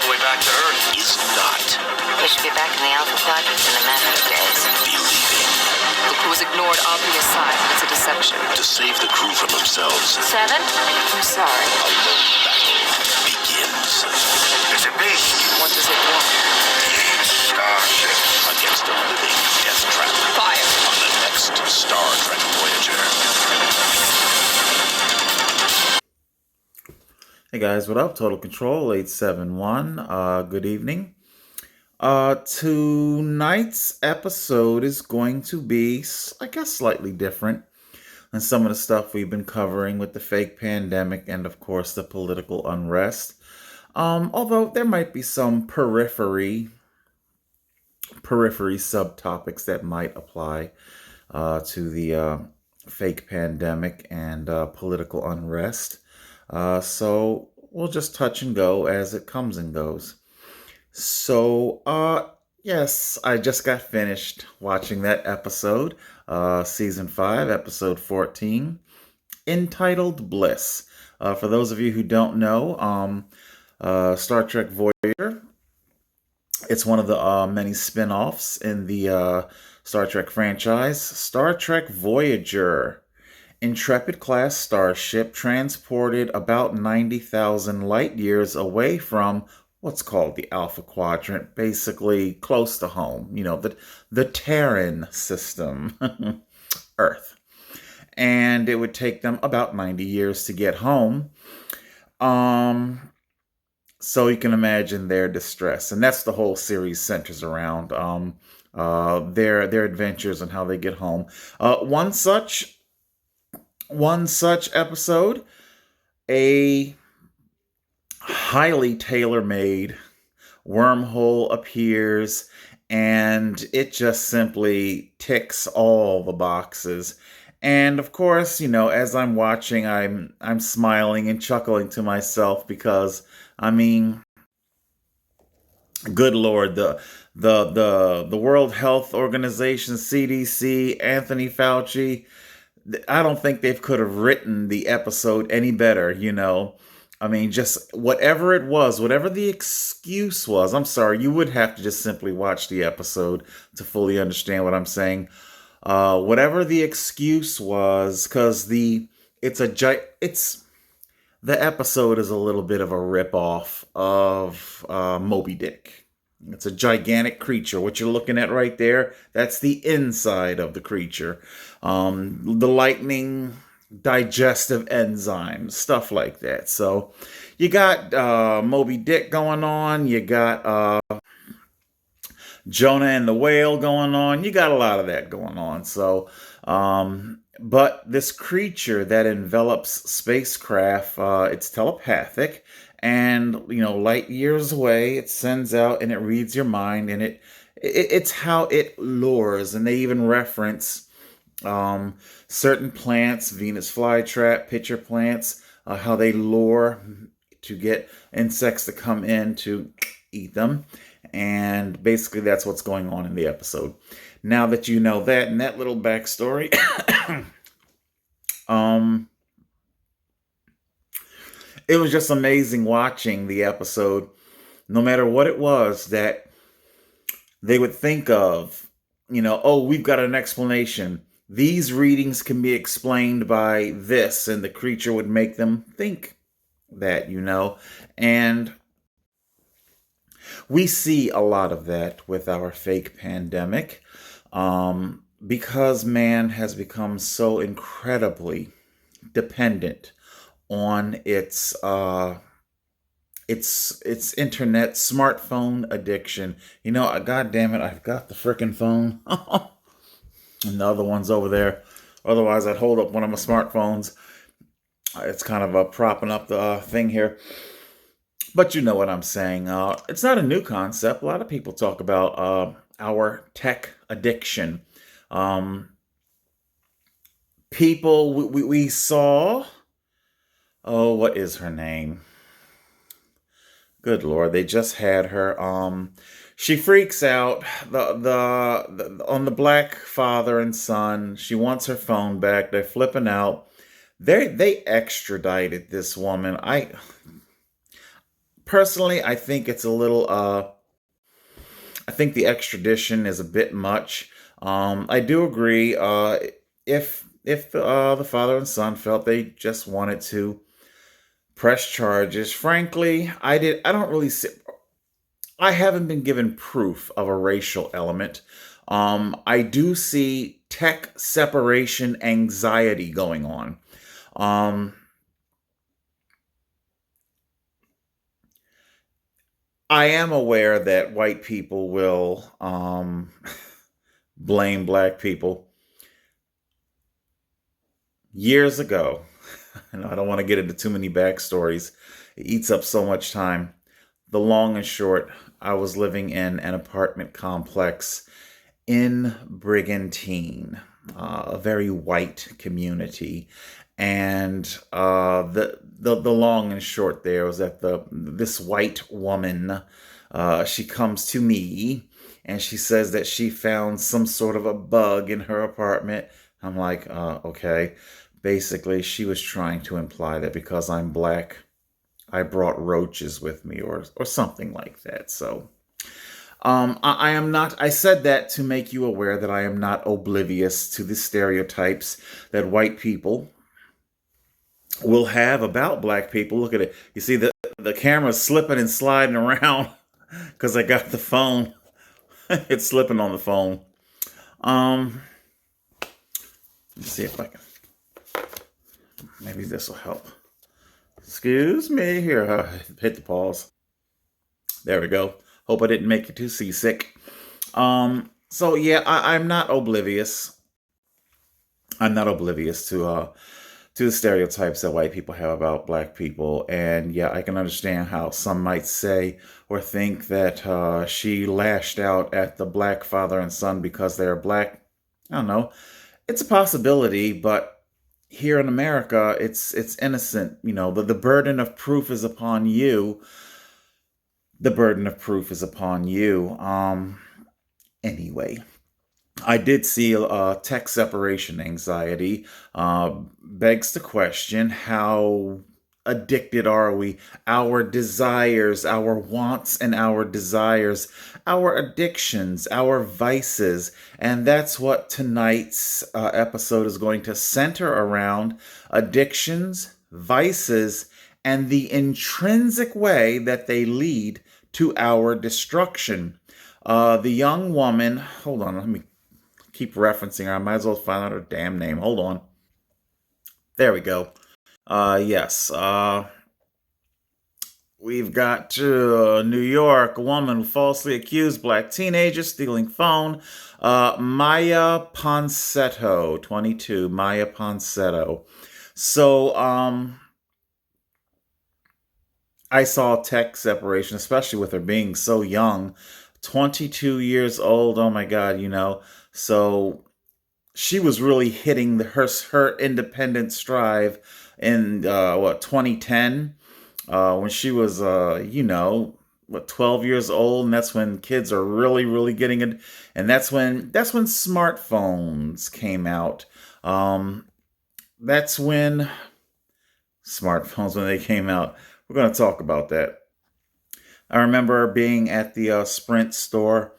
all the way back to Earth. Is not. We should be back in the Alpha Quadrant in a matter of days. Believing. The crew has ignored obvious signs. It's a deception. To save the crew from themselves. 7? I'm sorry. A lone battle begins. It's a beast. What does it want? Starship. Against a living death trap. Fire! On the next Star Trek Voyager. Hey guys, what up? Total Control 871. Good evening. Tonight's episode is going to be, I guess, slightly different than some of the stuff we've been covering with the fake pandemic and, of course, the political unrest. Although there might be some periphery subtopics that might apply to the fake pandemic and political unrest. So we'll just touch and go as it comes and goes. So, yes, I just got finished watching that episode, season 5, episode 14, entitled Bliss. For those of you who don't know, Star Trek Voyager, it's one of the many spin-offs in the Star Trek franchise. Star Trek Voyager. Intrepid-class starship transported about 90,000 light years away from what's called the Alpha Quadrant, basically close to home, the Terran system, Earth. And it would take them about 90 years to get home. So you can imagine their distress. And that's the whole series centers around their adventures and how they get home. One such episode, a highly tailor-made wormhole appears, and it just simply ticks all the boxes. And of course, as I'm watching, I'm smiling and chuckling to myself because, good Lord, the World Health Organization, CDC, Anthony Fauci, I don't think they could have written the episode any better, just whatever it was, whatever the excuse was, I'm sorry, you would have to just simply watch the episode to fully understand what I'm saying. Whatever the excuse was, because the episode is a little bit of a ripoff of Moby Dick. It's a gigantic creature. What you're looking at right there, that's the inside of the creature. The lightning digestive enzymes, stuff like that. So you got Moby Dick going on. You got Jonah and the Whale going on. You got a lot of that going on. So, but this creature that envelops spacecraft, it's telepathic. And, light years away, it sends out and it reads your mind, and it's how it lures. And they even reference certain plants, Venus flytrap, pitcher plants, how they lure to get insects to come in to eat them. And basically that's what's going on in the episode. Now that you know that and that little backstory, it was just amazing watching the episode, no matter what it was that they would think of, we've got an explanation. These readings can be explained by this, and the creature would make them think that, and we see a lot of that with our fake pandemic, because man has become so incredibly dependent on its internet smartphone addiction. God damn it, I've got the frickin' phone. And the other one's over there. Otherwise, I'd hold up one of my smartphones. It's kind of propping up the thing here. But you know what I'm saying. It's not a new concept. A lot of people talk about our tech addiction. People, we saw... Oh, what is her name? Good Lord, they just had her. She freaks out on the black father and son. She wants her phone back. They're flipping out. They extradited this woman. personally, I think it's a little. I think the extradition is a bit much. I do agree. If the father and son felt they just wanted to press charges, frankly, I don't really see. I haven't been given proof of a racial element. I do see tech separation anxiety going on. Um, I am aware that white people will blame black people. Years ago, and I don't want to get into too many backstories, it eats up so much time. The long and short, I was living in an apartment complex in Brigantine, a very white community. And the long and short there was that this white woman, she comes to me and she says that she found some sort of a bug in her apartment. I'm like, okay. Basically, she was trying to imply that because I'm black, I brought roaches with me or something like that. So I am not, I said that to make you aware that I am not oblivious to the stereotypes that white people will have about black people. Look at it. You see the camera's slipping and sliding around because I got the phone. It's slipping on the phone. Let's see if I can. Maybe this will help. Excuse me. Here, hit the pause. There we go. Hope I didn't make you too seasick. So yeah, I'm not oblivious. I'm not oblivious to the stereotypes that white people have about black people. And yeah, I can understand how some might say or think that she lashed out at the black father and son because they're black. I don't know. It's a possibility, but here in America, it's innocent. You know, the burden of proof is upon you. The burden of proof is upon you. Anyway, I did see tech separation anxiety. Begs the question, how addicted are we? Our desires, our wants and our desires, our addictions, our vices. And that's what tonight's episode is going to center around: addictions, vices, and the intrinsic way that they lead to our destruction. The young woman, hold on, let me keep referencing her. I might as well find out her damn name. Hold on. There we go. Yes. We've got New York, a woman who falsely accused black teenager stealing phone. Maya Ponsetto, 22. Maya Ponsetto. So, I saw tech separation, especially with her being so young. 22 years old. Oh my God, you know. So she was really hitting her independent strive in 2010, when she was 12 years old, and that's when kids are really getting it, and that's when smartphones came out. That's when smartphones, when they came out. We're going to talk about that. I remember being at the Sprint store,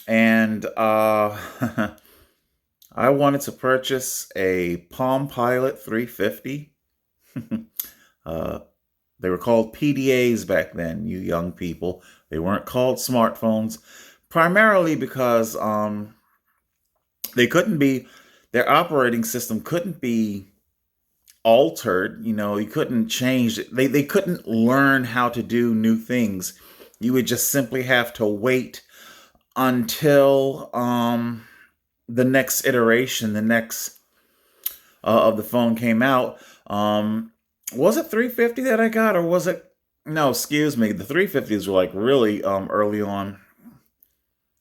and I wanted to purchase a Palm Pilot 350. They were called PDAs back then, you young people. They weren't called smartphones, primarily because their operating system couldn't be altered. You know, you couldn't change it. They couldn't learn how to do new things. You would just simply have to wait until the next iteration, the next of the phone came out. Was it 350 that I got, or was it? No, excuse me. The 350s were like really early on.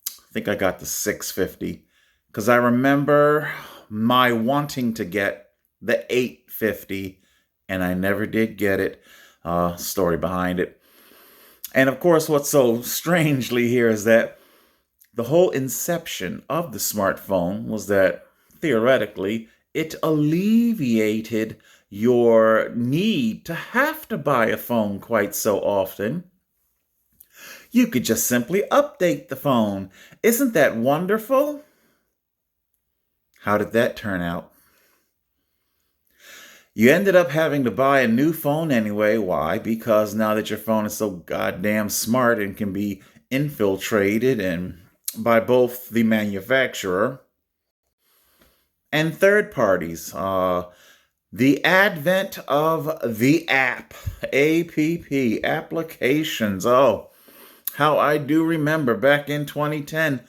I think I got the 650 because I remember my wanting to get the 850, and I never did get it. Story behind it. And of course, what's so strangely here is that the whole inception of the smartphone was that theoretically it alleviated your need to have to buy a phone quite so often. You could just simply update the phone. Isn't that wonderful? How did that turn out? You ended up having to buy a new phone anyway. Why? Because now that your phone is so goddamn smart and can be infiltrated and by both the manufacturer and third parties. The advent of the app, applications. Oh, how I do remember back in 2010,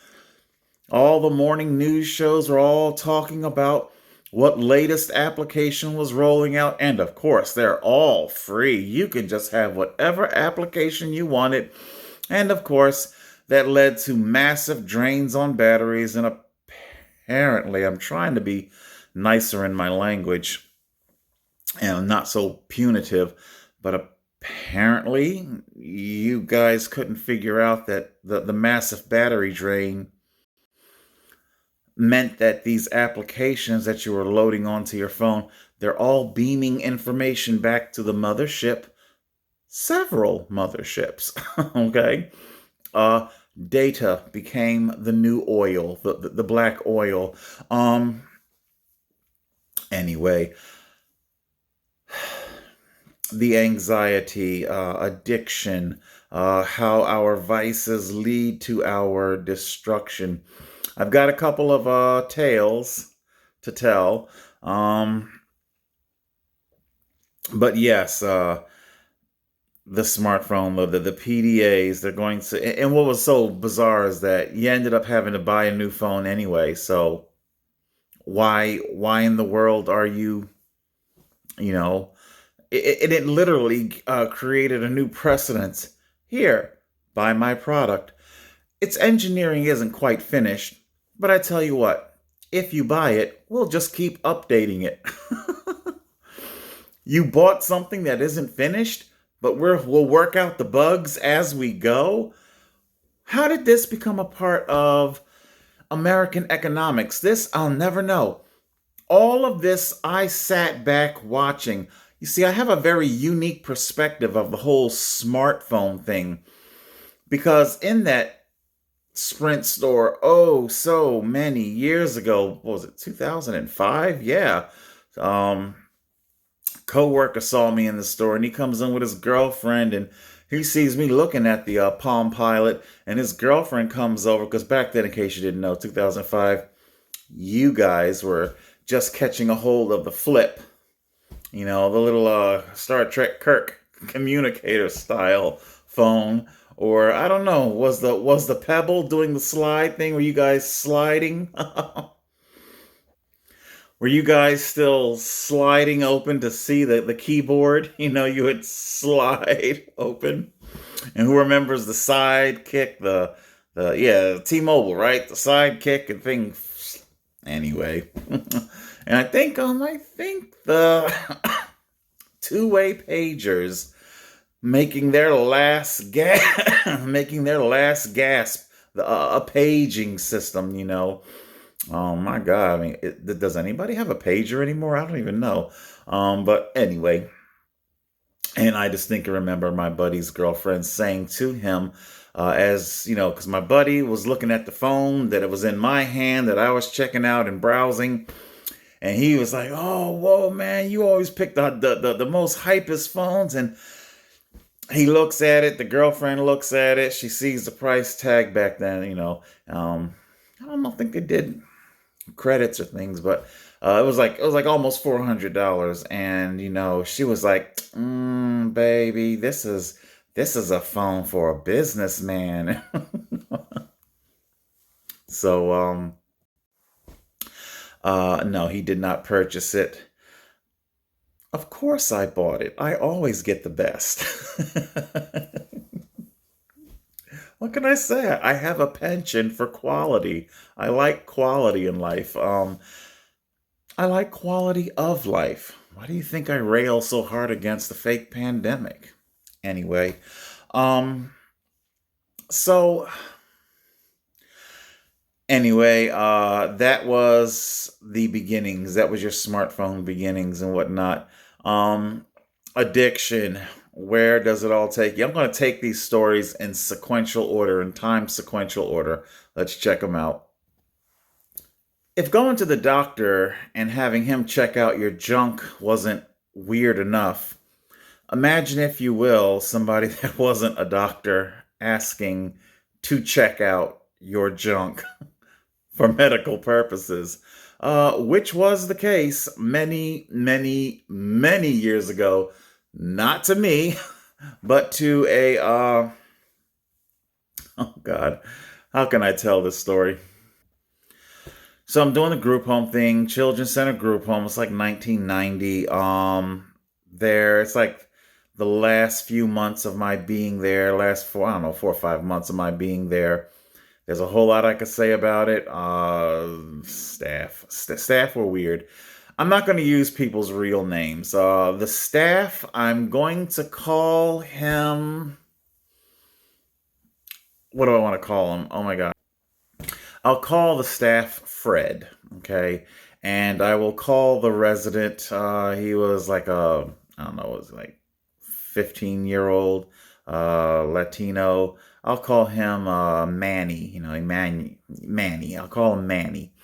all the morning news shows were all talking about what latest application was rolling out. And of course, they're all free. You can just have whatever application you wanted. And of course, that led to massive drains on batteries. And apparently, I'm trying to be nicer in my language and not so punitive, but apparently you guys couldn't figure out that the massive battery drain meant that these applications that you were loading onto your phone, they're all beaming information back to the mothership, several motherships, okay? Data became the new oil, the black oil. Anyway, the anxiety, addiction, how our vices lead to our destruction. I've got a couple of tales to tell. But yes, the smartphone, the PDAs, they're going to... And what was so bizarre is that you ended up having to buy a new phone anyway. So why in the world are you, it literally created a new precedence. Here, buy my product. Its engineering isn't quite finished, but I tell you what, if you buy it, we'll just keep updating it. You bought something that isn't finished, but we'll work out the bugs as we go? How did this become a part of American economics? This I'll never know. All of this I sat back watching. You see, I have a very unique perspective of the whole smartphone thing, because in that Sprint store, oh, so many years ago, what was it, 2005? Yeah. Co-worker saw me in the store, and he comes in with his girlfriend, and he sees me looking at the Palm Pilot, and his girlfriend comes over, because back then, in case you didn't know, 2005, you guys were just catching a hold of the Flip, the little Star Trek Kirk communicator style phone. Or I don't know, was the Pebble doing the slide thing? Were you guys sliding? Were you guys still sliding open to see the keyboard? You would slide open. And who remembers the Sidekick? The T-Mobile, right? The Sidekick and thing. Anyway, and I think the two-way pagers making their last gasp, a paging system, Oh my God! I mean, does anybody have a pager anymore? I don't even know. But anyway, and I distinctly remember my buddy's girlfriend saying to him, because my buddy was looking at the phone that it was in my hand that I was checking out and browsing, and he was like, "Oh, whoa, man! You always pick the most hypest phones." And he looks at it. The girlfriend looks at it. She sees the price tag back then. I don't think they did credits or things, but it was like almost $400, and she was like, "Baby, this is a phone for a businessman." So no, he did not purchase it. Of course I bought it. I always get the best. What can I say? I have a penchant for quality. I like quality in life. I like quality of life. Why do you think I rail so hard against the fake pandemic? Anyway, that was the beginnings. That was your smartphone beginnings and whatnot. Addiction. Where does it all take you? I'm going to take these stories in sequential order, in time sequential order. Let's check them out. If going to the doctor and having him check out your junk wasn't weird enough, imagine, if you will, somebody that wasn't a doctor asking to check out your junk for medical purposes, which was the case many, many, many years ago. Not to me, but to a, oh God, how can I tell this story? So I'm doing the group home thing, Children's Center group home. It's like 1990. It's like the last few months of my being there, last 4 or 5 months of my being there. There's a whole lot I could say about it. Staff were weird. I'm not going to use people's real names. The staff, I'm going to call him. What do I want to call him? Oh my God. I'll call the staff Fred, okay? And I will call the resident, he was like I don't know, it was like 15-year-old Latino. I'll call him Manny, Manny. I'll call him Manny.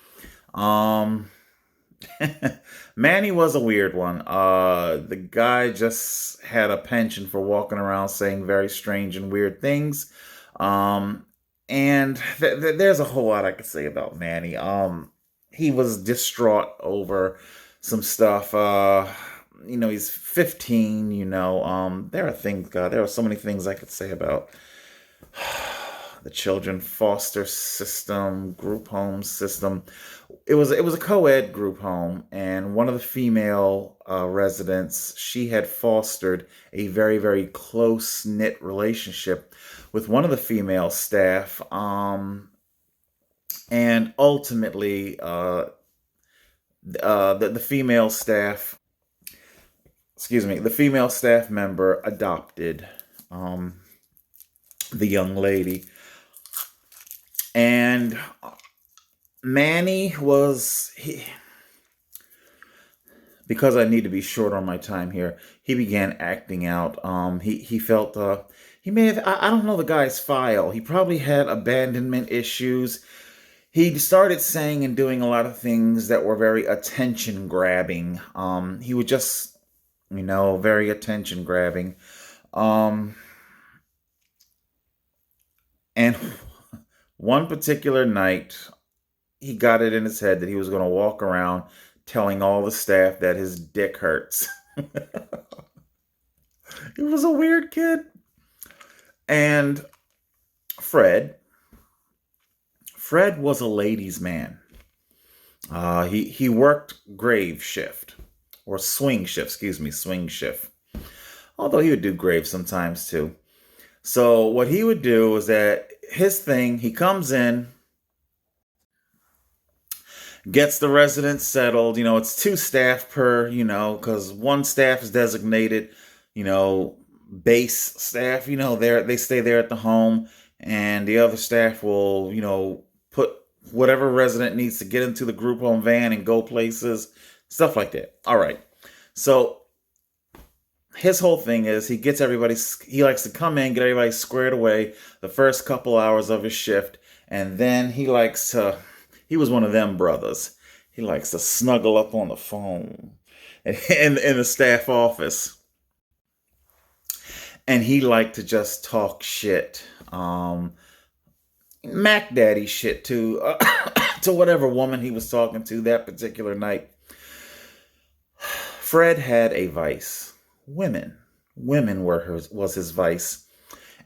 Manny was a weird one. The guy just had a penchant for walking around saying very strange and weird things. And there's a whole lot I could say about Manny. He was distraught over some stuff. He's 15, there are so many things I could say about the children foster system, group home system. It was a co-ed group home, and one of the female residents, she had fostered a very, very close-knit relationship with one of the female staff, and ultimately the female staff, the female staff member adopted the young lady. And Manny because I need to be short on my time here, he began acting out. He felt, he may have, I don't know the guy's file. He probably had abandonment issues. He started saying and doing a lot of things that were very attention grabbing. He would just, very attention grabbing. And one particular night, he got it in his head that he was going to walk around telling all the staff that his dick hurts. He was a weird kid. And Fred was a ladies' man. He worked grave shift, or swing shift, swing shift. Although he would do grave sometimes too. So what he would do was that his thing, he comes in, gets the residents settled. It's 2 staff per, because one staff is designated, base staff. They stay there at the home, and the other staff will, put whatever resident needs to get into the group home van and go places, stuff like that. All right. So his whole thing is he likes to come in, get everybody squared away the first couple hours of his shift, and then he was one of them brothers. He likes to snuggle up on the phone in the staff office. And he liked to just talk shit. Mac Daddy shit to whatever woman he was talking to that particular night. Fred had a vice. Women was his vice.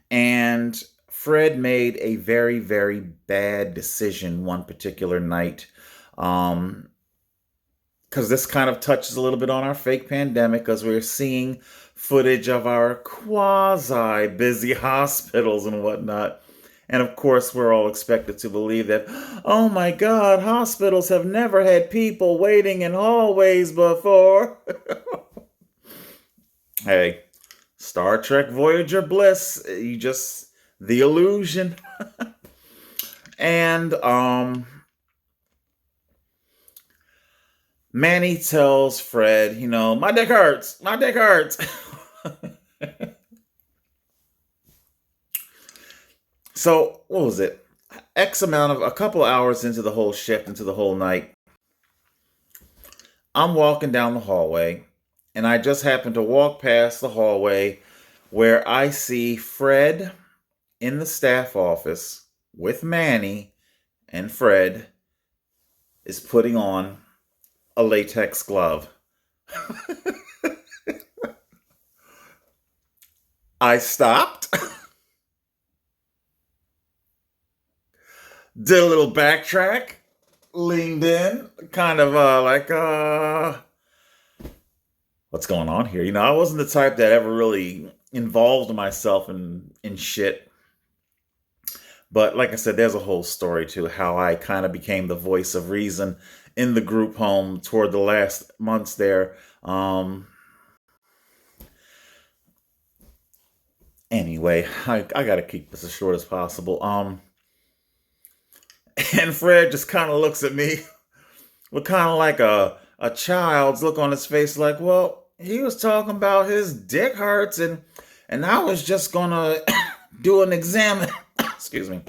And Fred made a very, very bad decision one particular night. Because this kind of touches a little bit on our fake pandemic, because we're seeing footage of our quasi-busy hospitals and whatnot. And of course, we're all expected to believe that, oh my God, hospitals have never had people waiting in hallways before. Hey, Star Trek Voyager Bliss, the illusion. And Manny tells Fred, my dick hurts. My dick hurts. So, what was it? A couple hours into the whole shift, into the whole night, I'm walking down the hallway, and I just happen to walk past the hallway where I see Fred in the staff office with Manny, and Fred is putting on a latex glove. I stopped, did a little backtrack, leaned in, kind of what's going on here? I wasn't the type that ever really involved myself in shit. But like I said, there's a whole story to how I kind of became the voice of reason in the group home toward the last months there. Anyway, I got to keep this as short as possible. And Fred just kind of looks at me with kind of like a child's look on his face, like, well, he was talking about his dick hurts, and I was just gonna do an exam. Excuse me.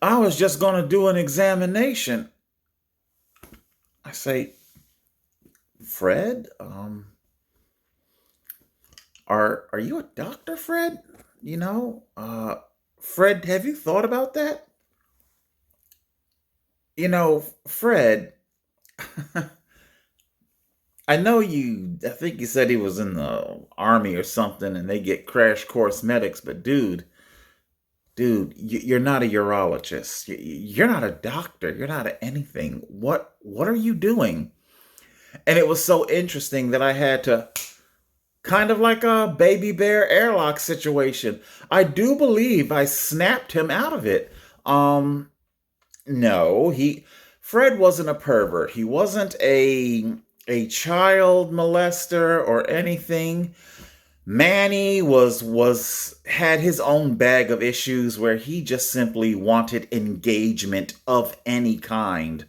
I was just gonna do an examination. I say, Fred, are you a doctor, Fred? Fred, have you thought about that? Fred, I think you said he was in the army or something and they get crash course medics, but dude, you're not a urologist. You're not a doctor. You're not anything. What are you doing? And it was so interesting that I had to, kind of like a baby bear airlock situation, I do believe I snapped him out of it. No, Fred wasn't a pervert. He wasn't a child molester or anything. Manny had his own bag of issues where he just simply wanted engagement of any kind.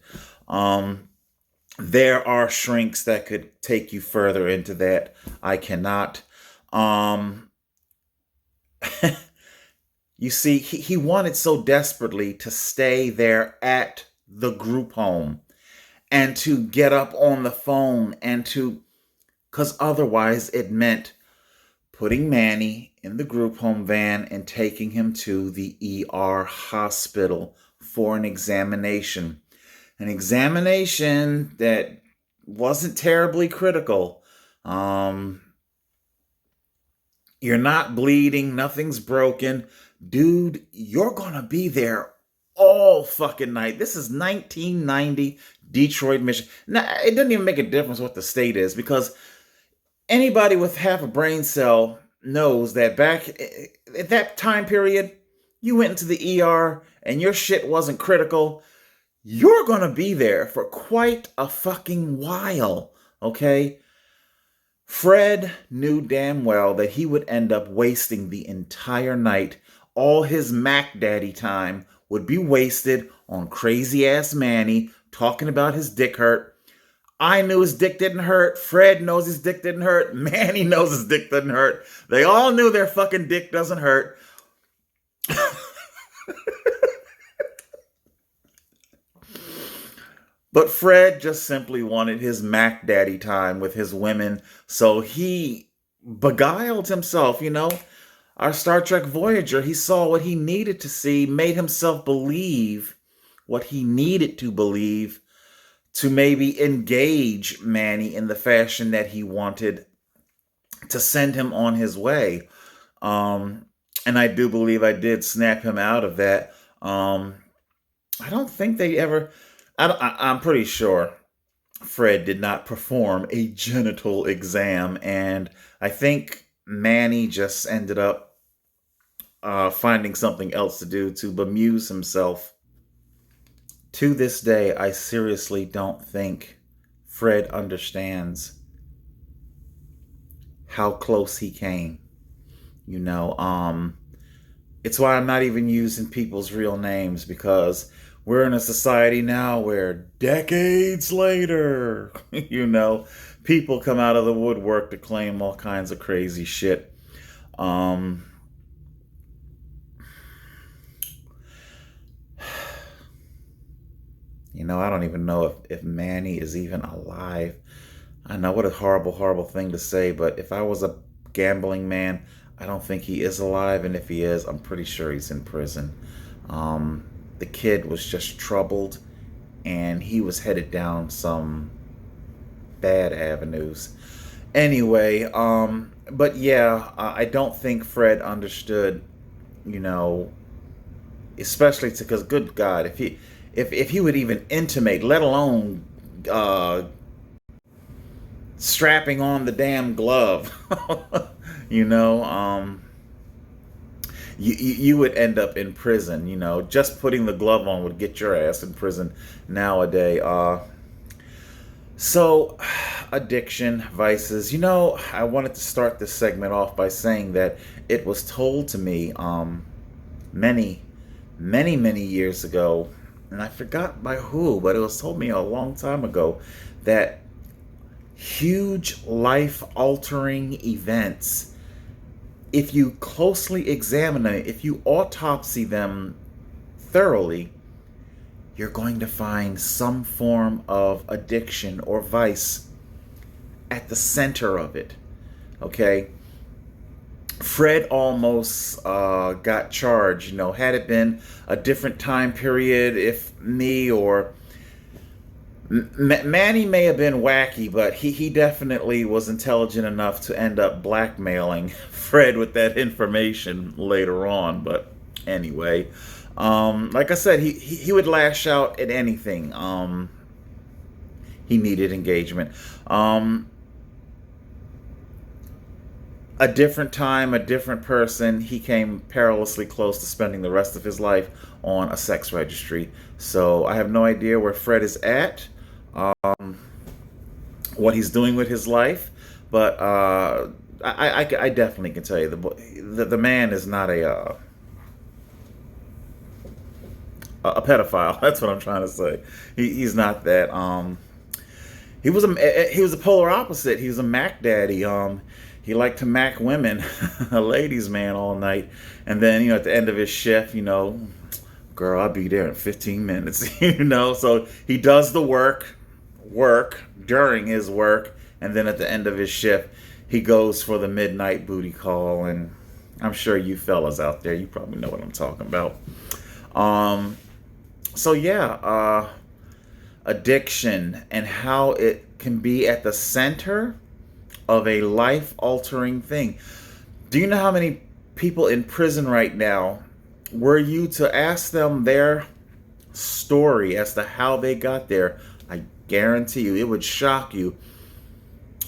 There are shrinks that could take you further into that. I cannot. You see, he wanted so desperately to stay there at the group home and to get up on the phone because otherwise it meant putting Manny in the group home van and taking him to the ER hospital for an examination. An examination that wasn't terribly critical. You're not bleeding, nothing's broken. Dude, you're gonna be there all fucking night. This is 1990 Detroit, Michigan. Now, it doesn't even make a difference what the state is, because anybody with half a brain cell knows that back at that time period, you went into the ER and your shit wasn't critical. You're gonna be there for quite a fucking while, okay? Fred knew damn well that he would end up wasting the entire night. All his Mac Daddy time would be wasted on crazy ass Manny talking about his dick hurt. I knew his dick didn't hurt. Fred knows his dick didn't hurt. Manny knows his dick didn't hurt. They all knew their fucking dick doesn't hurt. But Fred just simply wanted his Mac Daddy time with his women, so he beguiled himself, Our Star Trek Voyager, he saw what he needed to see, made himself believe what he needed to believe to maybe engage Manny in the fashion that he wanted to send him on his way. And I do believe I did snap him out of that. I don't think they ever... I'm pretty sure Fred did not perform a genital exam, and I think Manny just ended up finding something else to do to bemuse himself. To this day, I seriously don't think Fred understands how close he came. It's why I'm not even using people's real names, because we're in a society now where decades later, people come out of the woodwork to claim all kinds of crazy shit. I don't even know if Manny is even alive. I know, what a horrible, horrible thing to say, but if I was a gambling man, I don't think he is alive, and if he is, I'm pretty sure he's in prison. The kid was just troubled, and he was headed down some bad avenues. Anyway, but yeah, I don't think Fred understood, especially because, good God, if he would even intimate, let alone strapping on the damn glove, you would end up in prison. Just putting the glove on would get your ass in prison nowadays. So, addiction, vices. I wanted to start this segment off by saying that it was told to me many, many, many years ago, and I forgot by who, but it was told me a long time ago, that huge life-altering events, if you closely examine them, if you autopsy them thoroughly, you're going to find some form of addiction or vice at the center of it. Okay? Fred almost got charged. Had it been a different time period, if me or Manny may have been wacky, but he definitely was intelligent enough to end up blackmailing Fred with that information later on. But anyway, like I said, he would lash out at anything. He needed engagement. A different time, a different person, he came perilously close to spending the rest of his life on a sex registry. So I have no idea where Fred is at, what he's doing with his life, but I definitely can tell you the man is not a pedophile. That's what I'm trying to say. He's not that. He was a polar opposite. He was a Mac daddy. He liked to Mac women, a ladies' man all night. And then, at the end of his shift, girl, I'll be there in 15 minutes, So he does the work during his work. And then at the end of his shift, he goes for the midnight booty call. And I'm sure you fellas out there, you probably know what I'm talking about. So yeah, addiction and how it can be at the center of a life-altering thing. Do you know how many people in prison right now, were you to ask them their story as to how they got there, I guarantee you, it would shock you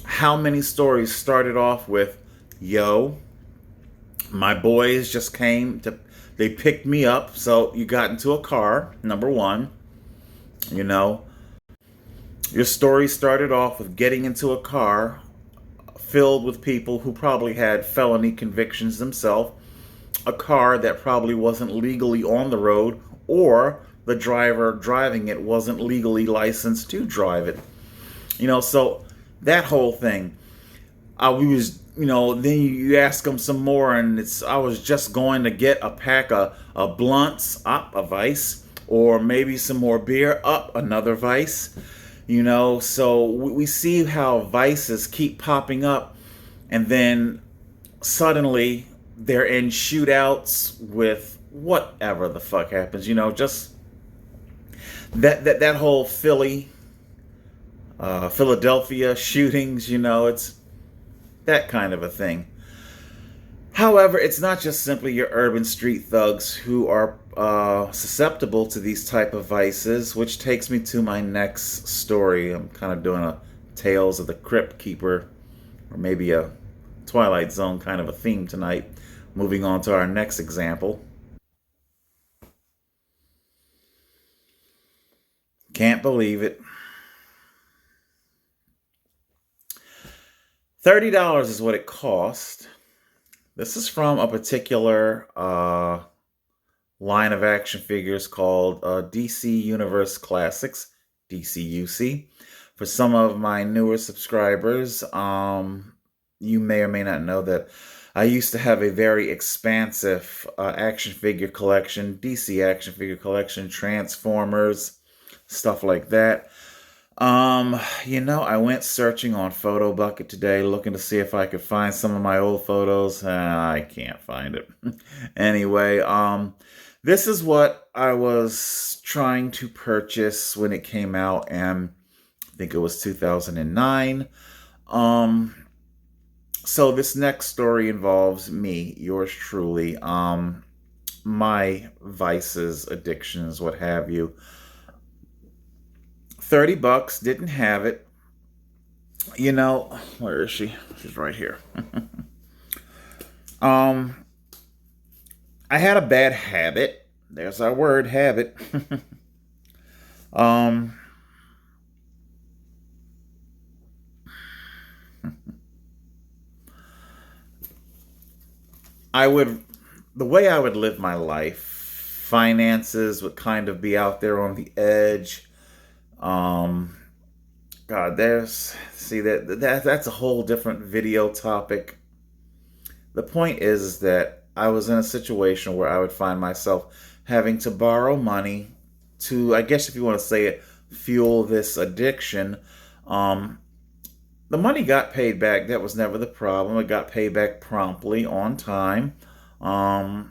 how many stories started off with, yo, my boys just they picked me up, so you got into a car, number one, Your story started off with getting into a car filled with people who probably had felony convictions themselves, a car that probably wasn't legally on the road, or the driver driving it wasn't legally licensed to drive it. So that whole thing. Then you ask them some more, and I was just going to get a pack of blunts, up a vice, or maybe some more beer, up another vice. So we see how vices keep popping up, and then suddenly they're in shootouts with whatever the fuck happens. Just that whole Philadelphia shootings. It's that kind of a thing. However, it's not just simply your urban street thugs who are susceptible to these type of vices, which takes me to my next story. I'm kind of doing a Tales of the Crypt Keeper, or maybe a Twilight Zone kind of a theme tonight. Moving on to our next example. Can't believe it. $30 is what it cost. This is from a particular line of action figures called DC Universe Classics, DCUC. For some of my newer subscribers, you may or may not know that I used to have a very expansive action figure collection, DC action figure collection, Transformers, stuff like that. I went searching on PhotoBucket today, looking to see if I could find some of my old photos. I can't find it. Anyway, this is what I was trying to purchase when it came out, and I think it was 2009. So this next story involves me, yours truly, my vices, addictions, what have you. $30, didn't have it. Where is she? She's right here. I had a bad habit. There's our word, habit. The way I would live my life, finances would kind of be out there on the edge. That's a whole different video topic. The point is that I was in a situation where I would find myself having to borrow money to, I guess if you want to say it, fuel this addiction. The money got paid back. That was never the problem. It got paid back promptly, on time. But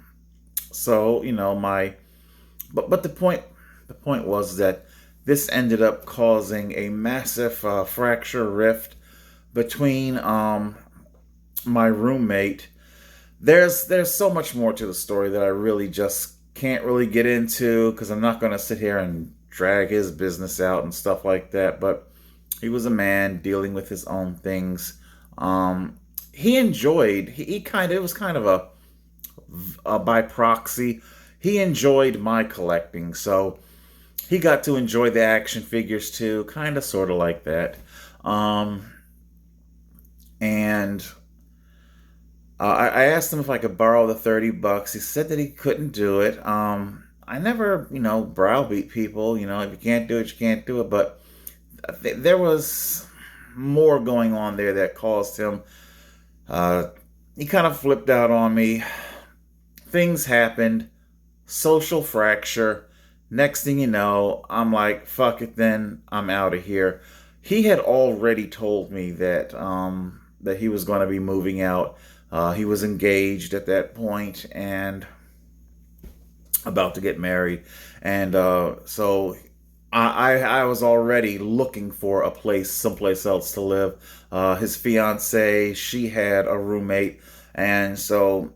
the point was that this ended up causing a massive fracture rift between my roommate. There's so much more to the story that I really just can't really get into, because I'm not going to sit here and drag his business out and stuff like that. But he was a man dealing with his own things. It was kind of a by proxy. He enjoyed my collecting, so he got to enjoy the action figures too, kind of, sort of like that. I asked him if I could borrow the $30. He said that he couldn't do it. I never, browbeat people. If you can't do it, you can't do it. But there was more going on there that caused him. He kind of flipped out on me. Things happened. Social fracture. Next thing you know, I'm like, fuck it then. I'm out of here. He had already told me that he was going to be moving out. He was engaged at that point and about to get married. And so I was already looking for a place, someplace else to live. His fiance, she had a roommate. And so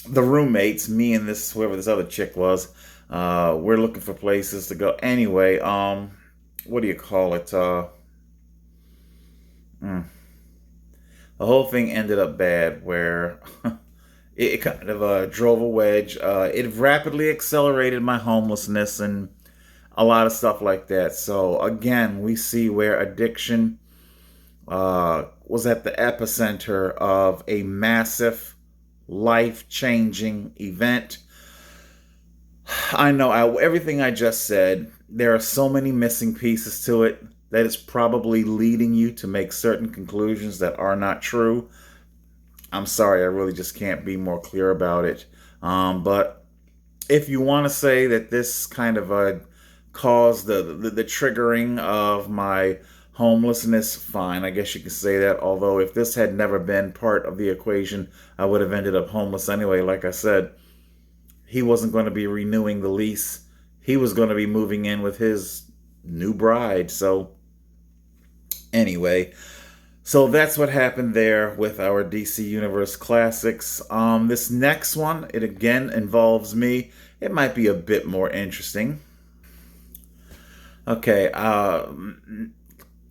the roommates, me and whoever this other chick was, we're looking for places to go. Anyway, what do you call it? The whole thing ended up bad, where it kind of drove a wedge. It rapidly accelerated my homelessness and a lot of stuff like that. So again, we see where addiction was at the epicenter of a massive, life-changing event. I know everything I just said, there are so many missing pieces to it that is probably leading you to make certain conclusions that are not true. I'm sorry, I really just can't be more clear about it. But if you want to say that this kind of caused the triggering of my homelessness, fine, I guess you could say that. Although if this had never been part of the equation, I would have ended up homeless anyway. Like I said, he wasn't going to be renewing the lease. He was going to be moving in with his new bride. So anyway, so that's what happened there with our DC Universe Classics. This next one, it again involves me. It might be a bit more interesting. Okay,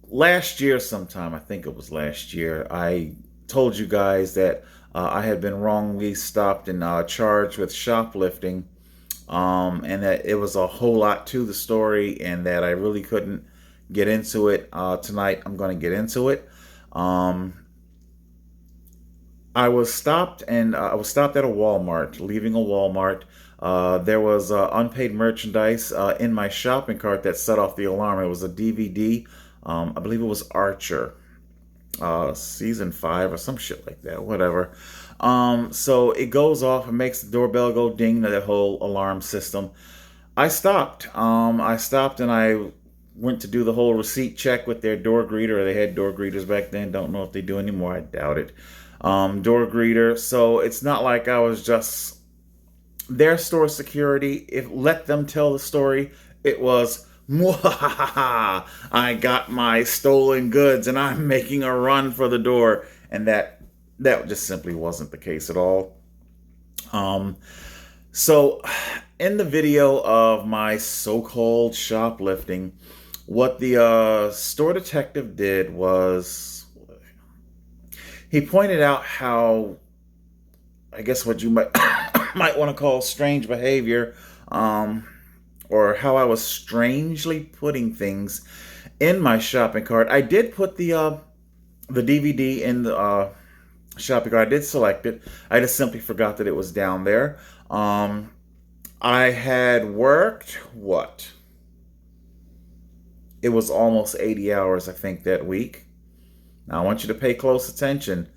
last year sometime, I think it was last year, I told you guys that I had been wrongly stopped and charged with shoplifting, and that it was a whole lot to the story, and that I really couldn't get into it. Tonight, I'm going to get into it. I was stopped, and I was stopped at a Walmart, leaving a Walmart. There was unpaid merchandise in my shopping cart that set off the alarm. It was a DVD. I believe it was Archer, season 5 or some shit like that, whatever. So it goes off and makes the doorbell go ding, to that whole alarm system. I stopped. And I went to do the whole receipt check with their door greeter. They had door greeters back then. Don't know if they do anymore. I doubt it. Door greeter. So it's not like I was just their store security. If let them tell the story, it was, "Mwahaha, I got my stolen goods and I'm making a run for the door." And that just simply wasn't the case at all. So in the video of my so-called shoplifting, what the store detective did was he pointed out how, I guess what you might might want to call strange behavior, or how I was strangely putting things in my shopping cart. I did put the DVD in the shopping cart. I did select it. I just simply forgot that it was down there. I had worked, what? It was almost 80 hours, I think, that week. Now, I want you to pay close attention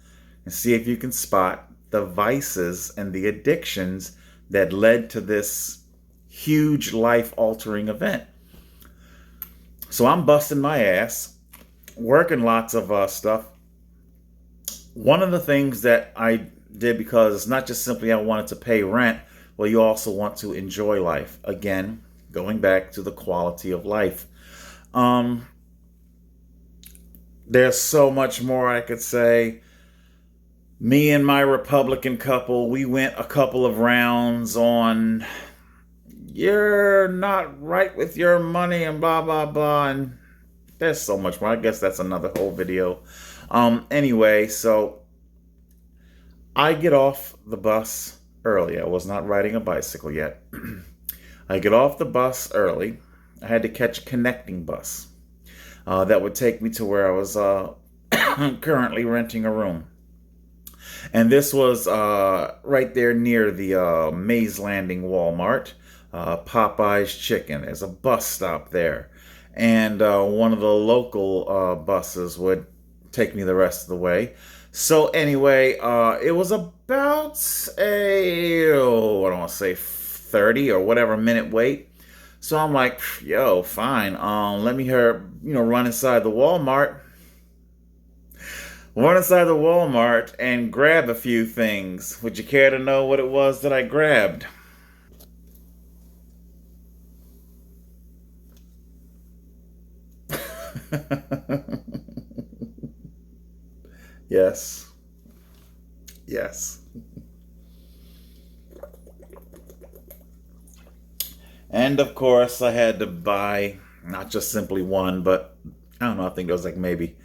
and see if you can spot the vices and the addictions that led to this huge life-altering event. So I'm busting my ass, working lots of stuff. One of the things that I did, because it's not just simply I wanted to pay rent, well, you also want to enjoy life. Again, going back to the quality of life. There's so much more I could say. Me and my Republican couple, we went a couple of rounds on, "You're not right with your money," and blah, blah, blah. And there's so much more. I guess that's another whole video. Anyway, so I get off the bus early. I was not riding a bicycle yet. I get off the bus early. I had to catch a connecting bus that would take me to where I was currently renting a room. And this was right there near the Mays Landing Walmart, Popeye's Chicken. There's a bus stop there. And one of the local buses would take me the rest of the way. So anyway, it was about I don't want to say 30 or whatever minute wait. So I'm like, yo, fine. Let me run inside the Walmart. Run inside the Walmart and grab a few things. Would you care to know what it was that I grabbed? Yes. Yes. And of course, I had to buy not just simply one, but I don't know, I think there was like maybe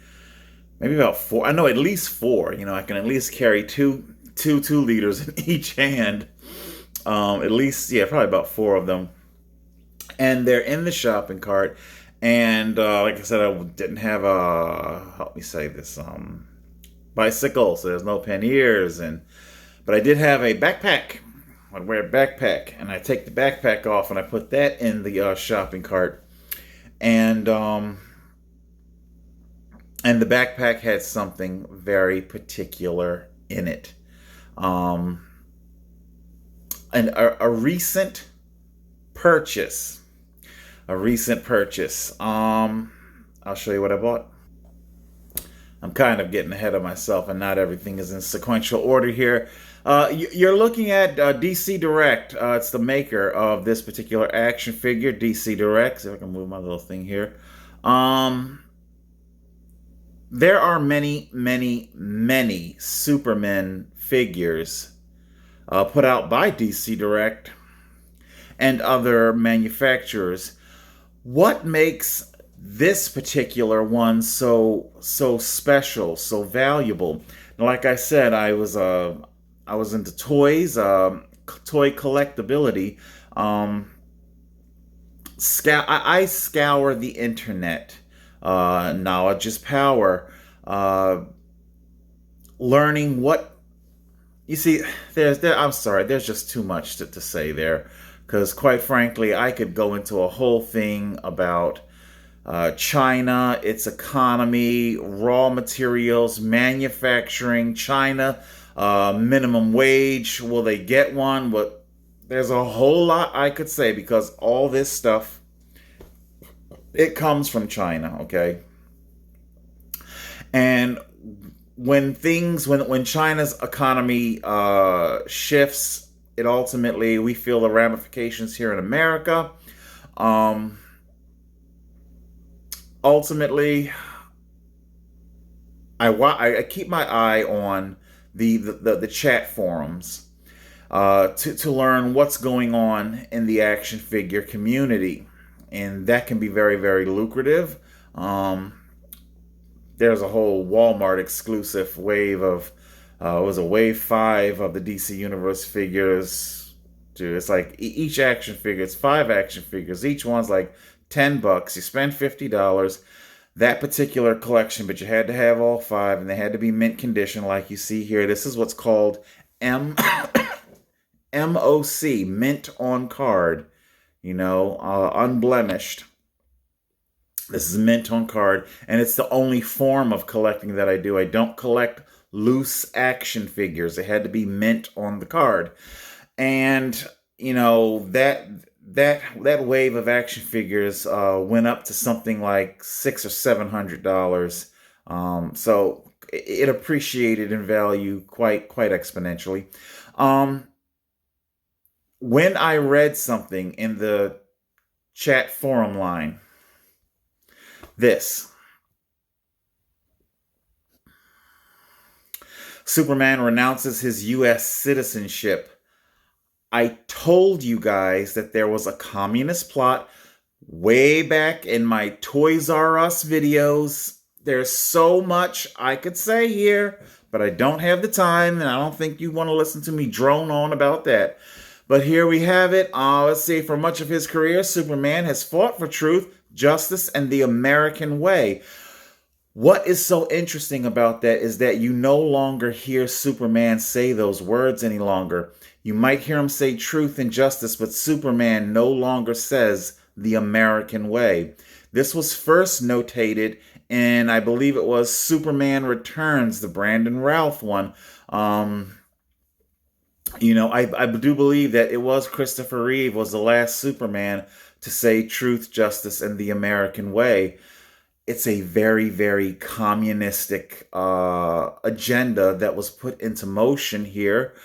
about 4. I know at least 4. I can at least carry two 2-liters in each hand. At least, yeah, probably about 4 of them. And they're in the shopping cart. And like I said, I didn't have help me say this, bicycle, so there's no panniers, but I did have a backpack. I'd wear a backpack, and I take the backpack off and I put that in the shopping cart, and the backpack had something very particular in it, and a recent purchase. I'll show you what I bought. I'm kind of getting ahead of myself, and not everything is in sequential order here. You're looking at DC Direct. It's the maker of this particular action figure, DC Direct. See if I can move my little thing here. There are many, many, many Superman figures put out by DC Direct and other manufacturers. What makes this particular one so special, so valuable? Like I said, I was into toys, toy collectability. I scour the internet. Knowledge is power. Learning what you see, I'm sorry, there's just too much to say there. Because quite frankly, I could go into a whole thing about China, its economy, raw materials, manufacturing, China, minimum wage. Will they get one? But there's a whole lot I could say because all this stuff, it comes from China, okay? And when China's economy shifts, it ultimately, we feel the ramifications here in America. Ultimately, I keep my eye on the chat forums to learn what's going on in the action figure community, and that can be very, very lucrative. There's a whole Walmart exclusive wave of it was a wave 5 of the DC Universe figures. Dude, it's like each action figure, it's 5 action figures. Each one's like $10. You spend $50. That particular collection, but you had to have all 5, and they had to be mint condition, like you see here. This is what's called MOC, mint on card. Unblemished. This is mint on card, and it's the only form of collecting that I do. I don't collect loose action figures. It had to be mint on the card. And, that wave of action figures went up to something like $600 or $700. So it appreciated in value quite exponentially. When I read something in the chat forum line, this: Superman renounces his U.S. citizenship. I told you guys that there was a communist plot way back in my Toys R Us videos. There's so much I could say here, but I don't have the time, and I don't think you want to listen to me drone on about that. But here we have it. Let's see. For much of his career, Superman has fought for truth, justice, and the American way. What is so interesting about that is that you no longer hear Superman say those words any longer. You might hear him say truth and justice, but Superman no longer says the American way. This was first notated in, I believe it was Superman Returns, the Brandon Routh one. I do believe that it was Christopher Reeve was the last Superman to say truth, justice, and the American way. It's a very, very communistic agenda that was put into motion here.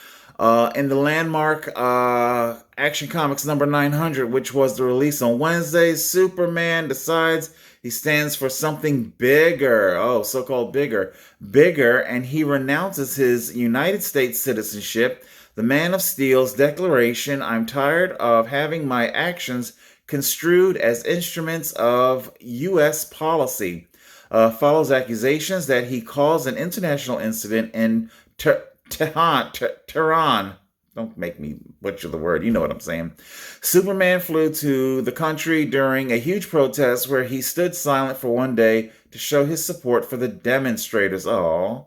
In the landmark Action Comics number 900, which was the release on Wednesday, Superman decides he stands for something bigger. Oh, so-called bigger. Bigger, and he renounces his United States citizenship. The Man of Steel's declaration, "I'm tired of having my actions construed as instruments of U.S. policy," follows accusations that he caused an international incident in Tehran. Don't make me butcher the word. You know what I'm saying. Superman flew to the country during a huge protest where he stood silent for one day to show his support for the demonstrators. The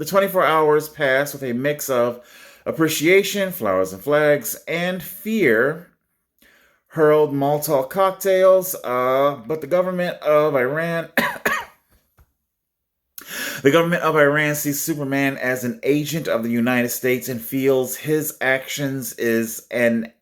24 hours passed with a mix of appreciation, flowers and flags, and fear. Hurled Molotov cocktails, but the government of Iran sees Superman as an agent of the United States and feels his actions is an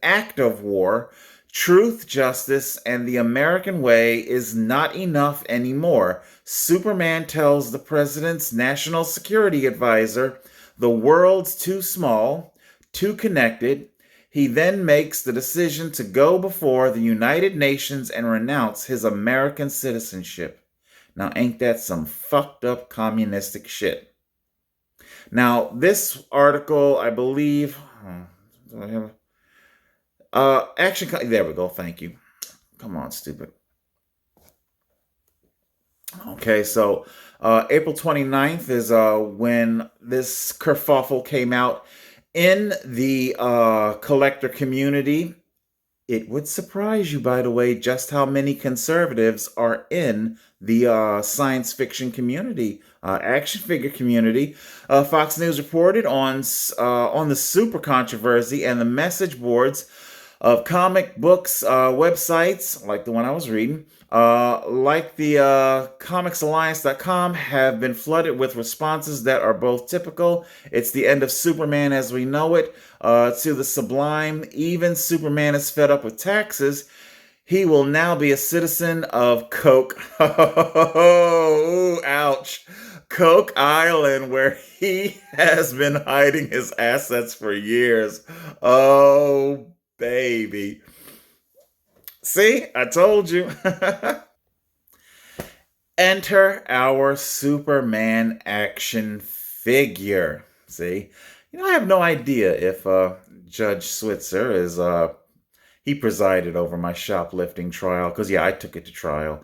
act of war. Truth, justice, and the American way is not enough anymore. Superman tells the president's national security advisor the world's too small, too connected. He then makes the decision to go before the United Nations and renounce his American citizenship. Now, ain't that some fucked up communistic shit? Now, this article, I believe, there we go, thank you. Come on, stupid. Okay, so April 29th is when this kerfuffle came out in the collector community. It would surprise you, by the way, just how many conservatives are in the science fiction community action figure community. Fox News reported on the super controversy and the message boards of comic books websites, like the one I was reading, like the comicsalliance.com, have been flooded with responses that are both typical. It's the end of Superman as we know it, to the sublime. Even Superman is fed up with taxes. He will now be a citizen of Coke. Oh, ouch. Coke Island, where he has been hiding his assets for years. Oh, baby. See, I told you. Enter our Superman action figure. See, I have no idea if Judge Switzer is he presided over my shoplifting trial, because I took it to trial.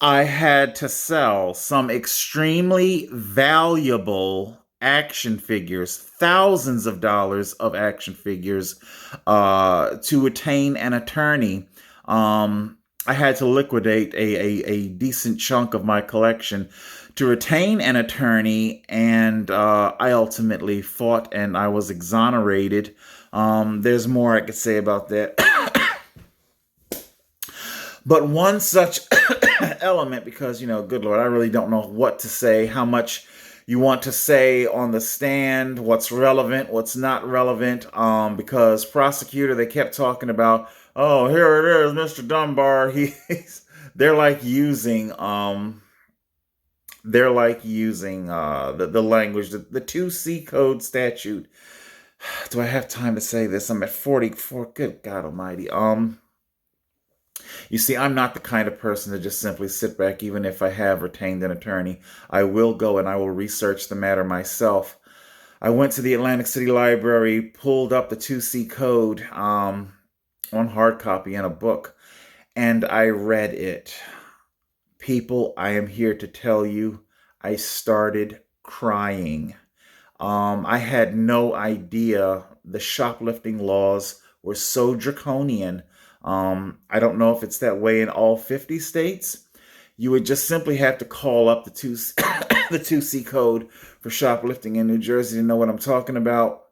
I had to sell some extremely valuable action figures, thousands of dollars of action figures, to attain an attorney. I had to liquidate a decent chunk of my collection to retain an attorney, and I ultimately fought and I was exonerated. There's more I could say about that. But one such element, because, good Lord, I really don't know what to say, how much you want to say on the stand, what's relevant, what's not relevant, because prosecutor, they kept talking about, oh, here it is, Mr. Dunbar. They're like using the language, the 2C code statute. Do I have time to say this? I'm at 44. Good God Almighty. You see, I'm not the kind of person to just simply sit back, even if I have retained an attorney. I will go and I will research the matter myself. I went to the Atlantic City Library, pulled up the 2C code on hard copy in a book, and I read it. People, I am here to tell you, I started crying. I had no idea the shoplifting laws were so draconian. I don't know if it's that way in all 50 states. You would just simply have to call up the 2C code for shoplifting in New Jersey to know what I'm talking about.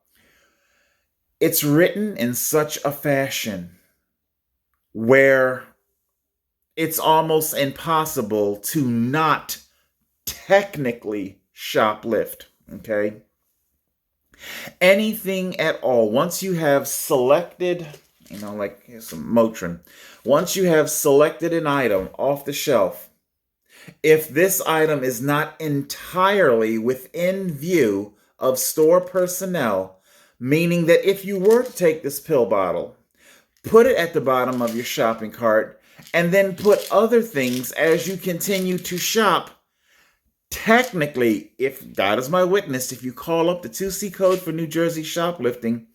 It's written in such a fashion where it's almost impossible to not technically shoplift, okay? Anything at all. Once you have selected, like here's some Motrin. Once you have selected an item off the shelf, if this item is not entirely within view of store personnel, meaning that if you were to take this pill bottle, put it at the bottom of your shopping cart, and then put other things as you continue to shop, technically, if God is my witness, if you call up the 2C code for New Jersey shoplifting,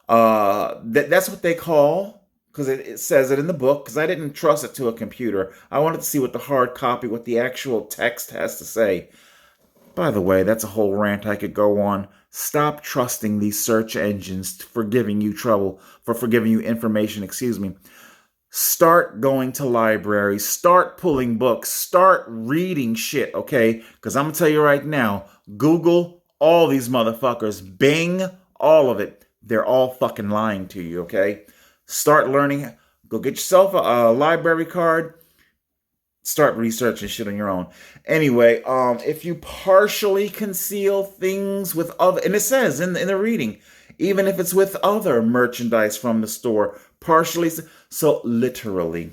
that's what they call, because it says it in the book, because I didn't trust it to a computer. I wanted to see what the hard copy, what the actual text has to say. By the way, that's a whole rant I could go on. Stop trusting these search engines for giving you information, Start going to libraries, start pulling books, start reading shit, okay? Because I'm going to tell you right now, Google, all these motherfuckers, Bing, all of it. They're all fucking lying to you, okay? Start learning. Go get yourself a library card. Start researching shit on your own. Anyway, if you partially conceal things with other, and it says in the reading, even if it's with other merchandise from the store, partially, so literally,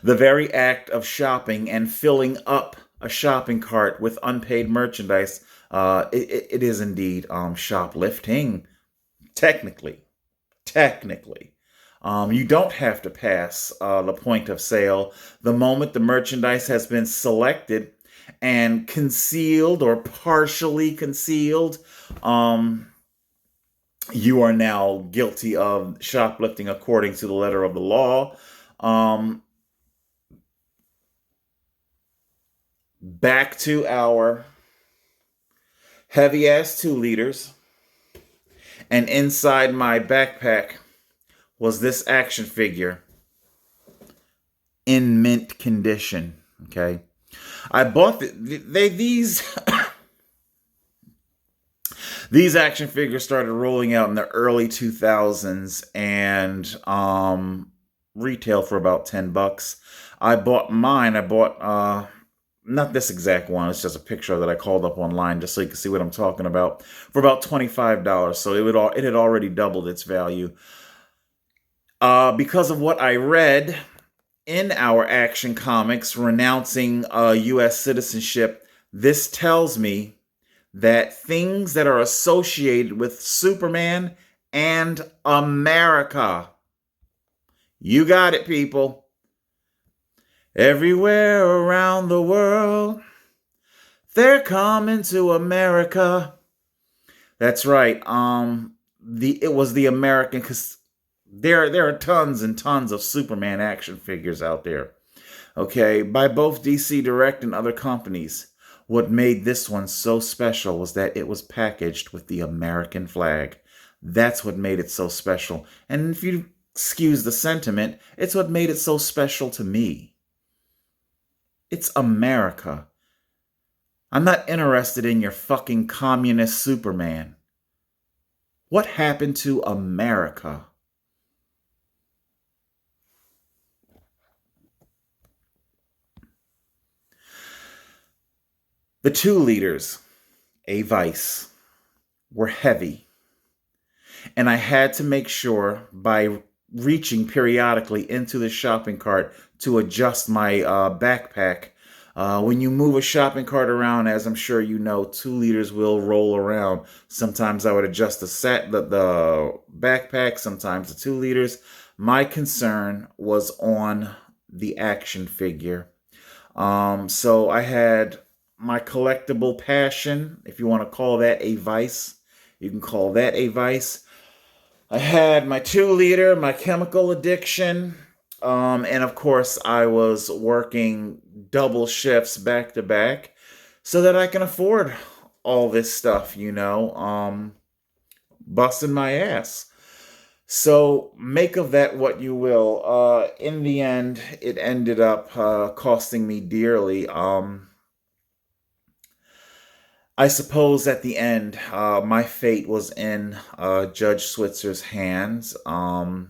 the very act of shopping and filling up a shopping cart with unpaid merchandise, it is indeed shoplifting. Technically. You don't have to pass the point of sale. The moment the merchandise has been selected and concealed or partially concealed, you are now guilty of shoplifting according to the letter of the law. Back to our heavy-ass 2-liters. And inside my backpack was this action figure in mint condition, okay? I bought these these action figures started rolling out in the early 2000s and retail for about $10. I bought mine. I bought not this exact one. It's just a picture that I called up online just so you can see what I'm talking about, for about $25. So it had already doubled its value. Because of what I read in our Action Comics renouncing U.S. citizenship, this tells me that things that are associated with Superman and America. You got it, people. Everywhere around the world, they're coming to America. That's right. It was the American, because there are tons and tons of Superman action figures out there. Okay, by both DC Direct and other companies. What made this one so special was that it was packaged with the American flag. That's what made it so special. And if you excuse the sentiment, it's what made it so special to me. It's America. I'm not interested in your fucking communist Superman. What happened to America? The 2 liters, a Vice, were heavy. And I had to make sure by reaching periodically into the shopping cart to adjust my backpack. When you move a shopping cart around, as I'm sure you know, 2 liters will roll around. Sometimes I would adjust the backpack, sometimes the 2 liters. My concern was on the action figure. So I had my collectible passion, if you want to call that a vice. You can call that a vice. I had my 2 liter, my chemical addiction, and of course I was working double shifts back to back so that I can afford all this stuff, busting my ass. So make of that what you will. In the end, it ended up costing me dearly. I suppose at the end, my fate was in Judge Switzer's hands. I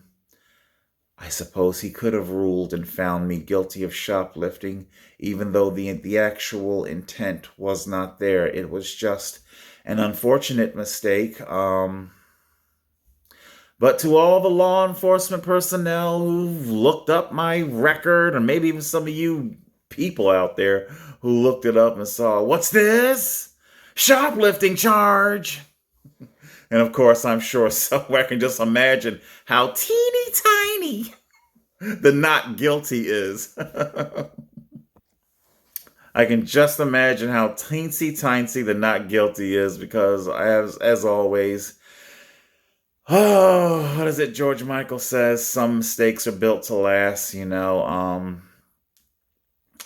suppose he could have ruled and found me guilty of shoplifting, even though the actual intent was not there. It was just an unfortunate mistake. But to all the law enforcement personnel who looked up my record, or maybe even some of you people out there who looked it up and saw, what's this? Shoplifting charge. And of course, I'm sure somewhere I can just imagine how teeny tiny the not guilty is. I can just imagine how teensy tiny the not guilty is, because as always, what is it George Michael says? Some mistakes are built to last, And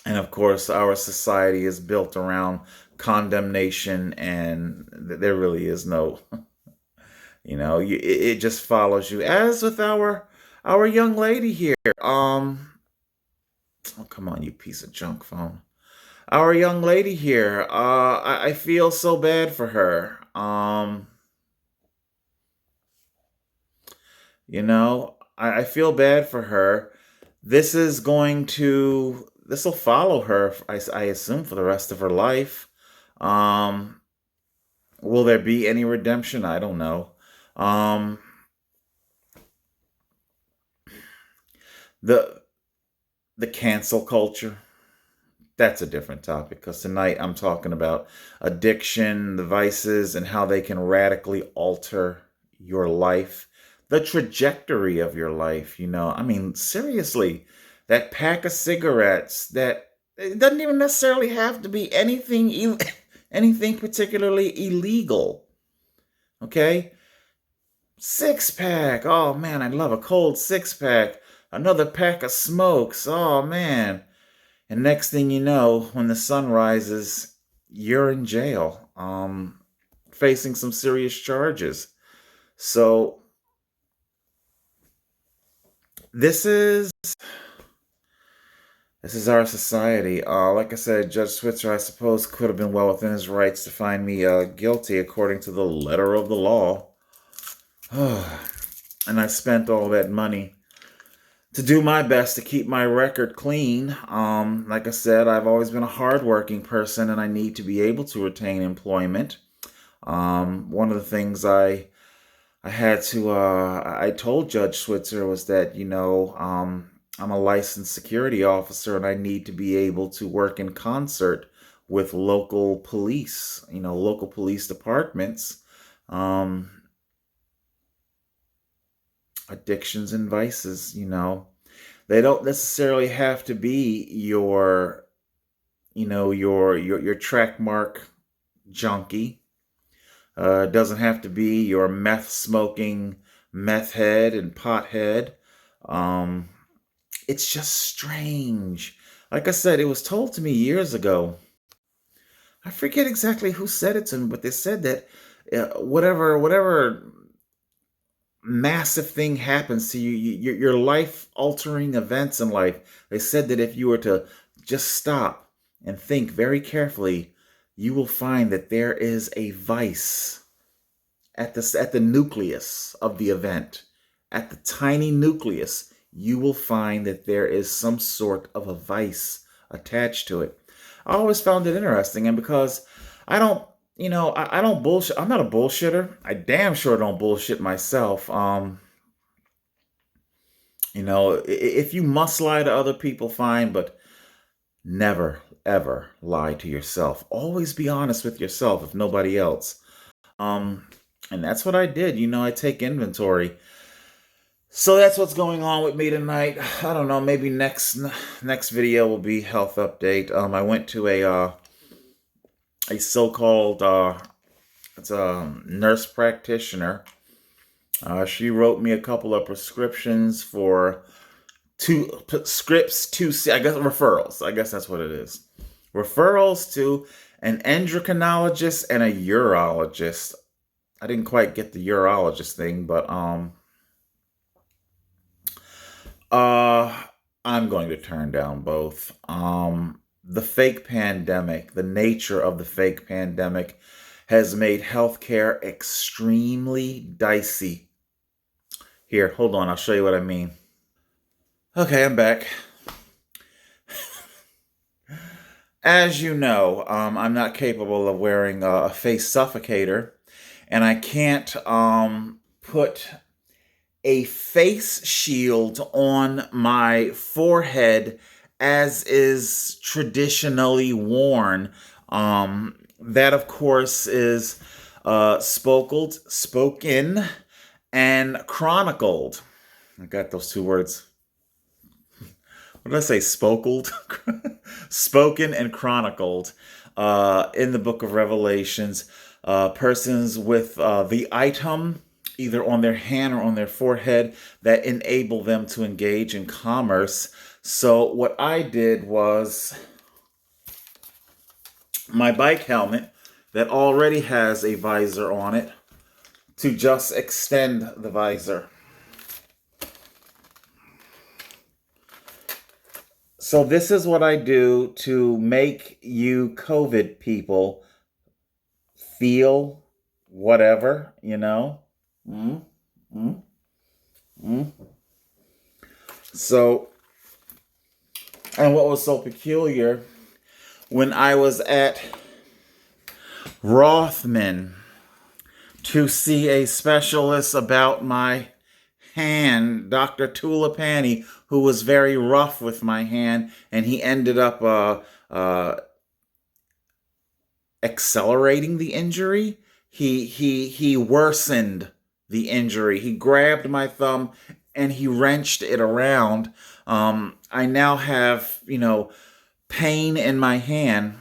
of course, our society is built around condemnation, and there really is no, it just follows you. As with our young lady here, oh, come on, you piece of junk phone. Our young lady here, I feel so bad for her. I feel bad for her. This will follow her, I assume, for the rest of her life. Will there be any redemption? I don't know. The cancel culture, that's a different topic, because tonight I'm talking about addiction, the vices, and how they can radically alter your life, the trajectory of your life. Seriously, that pack of cigarettes, that it doesn't even necessarily have to be anything particularly illegal. Okay? 6-pack. Oh man, I love a cold 6-pack. Another pack of smokes. Oh man. And next thing you know, when the sun rises, you're in jail, facing some serious charges. So this is This is our society. Like I said, Judge Switzer, I suppose, could have been well within his rights to find me guilty according to the letter of the law. And I spent all that money to do my best to keep my record clean. Like I said, I've always been a hardworking person, and I need to be able to retain employment. One of the things I told Judge Switzer was that, I'm a licensed security officer and I need to be able to work in concert with local police, local police departments, addictions and vices, they don't necessarily have to be your track mark junkie. It doesn't have to be your meth smoking meth head and pot head. It's just strange. Like I said, it was told to me years ago. I forget exactly who said it to me, but they said that whatever massive thing happens to you, your life-altering events in life, they said that if you were to just stop and think very carefully, you will find that there is a vice at the nucleus of the event. At the tiny nucleus, you will find that there is some sort of a vice attached to it. I always found it interesting, and because I don't bullshit. I'm not a bullshitter. I damn sure don't bullshit myself. If you must lie to other people, fine, but never, ever lie to yourself. Always be honest with yourself, if nobody else. And that's what I did. I take inventory. So that's what's going on with me tonight. I don't know. Maybe next video will be health update. I went to a so-called it's a nurse practitioner. She wrote me a couple of prescriptions for I guess referrals. I guess that's what it is. Referrals to an endocrinologist and a urologist. I didn't quite get the urologist thing, but I'm going to turn down both. The fake pandemic, the nature of the fake pandemic has made healthcare extremely dicey. Here, hold on, I'll show you what I mean. Okay, I'm back. As you know, I'm not capable of wearing a face suffocator, and I can't put a face shield on my forehead as is traditionally worn. That, of course, is spoken, and chronicled. I got those two words. What did I say? Spoken and chronicled in the book of Revelations. Persons with the item either on their hand or on their forehead that enable them to engage in commerce. So what I did was my bike helmet that already has a visor on it to just extend the visor. So this is what I do to make you COVID people feel whatever, So, and what was so peculiar, when I was at Rothman to see a specialist about my hand, Dr. Tulipani, who was very rough with my hand, and he ended up accelerating the injury. He worsened the injury. He grabbed my thumb and he wrenched it around. I now have, pain in my hand.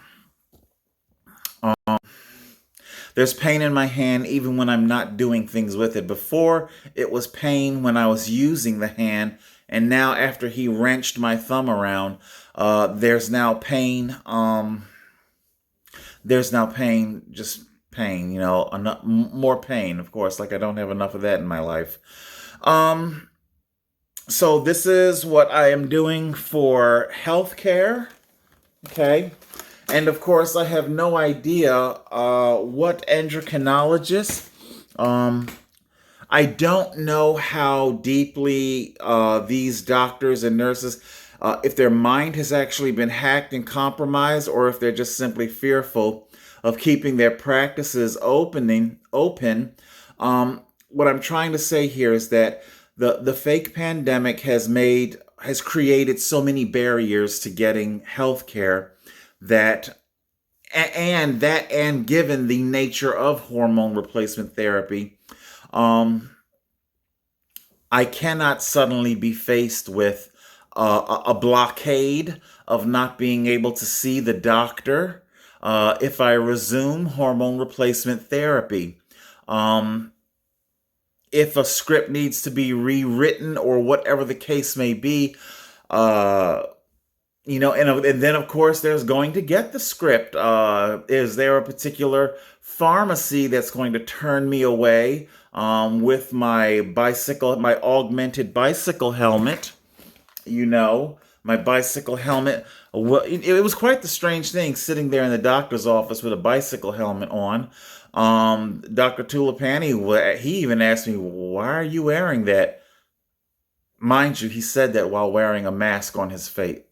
There's pain in my hand even when I'm not doing things with it. Before, it was pain when I was using the hand. And now after he wrenched my thumb around, there's now pain. Just pain, more pain, of course, like I don't have enough of that in my life. So this is what I am doing for healthcare. Okay. And of course, I have no idea what endocrinologist. I don't know how deeply these doctors and nurses, if their mind has actually been hacked and compromised, or if they're just simply fearful of keeping their practices open. What I'm trying to say here is that the fake pandemic has created so many barriers to getting health care that and given the nature of hormone replacement therapy, I cannot suddenly be faced with a blockade of not being able to see the doctor if I resume hormone replacement therapy. If a script needs to be rewritten or whatever the case may be, and then of course there's going to get the script. Is there a particular pharmacy that's going to turn me away with my augmented bicycle helmet? My bicycle helmet. Well, it was quite the strange thing sitting there in the doctor's office with a bicycle helmet on. Dr. Tulipani, he even asked me, "Why are you wearing that?" Mind you, he said that while wearing a mask on his face.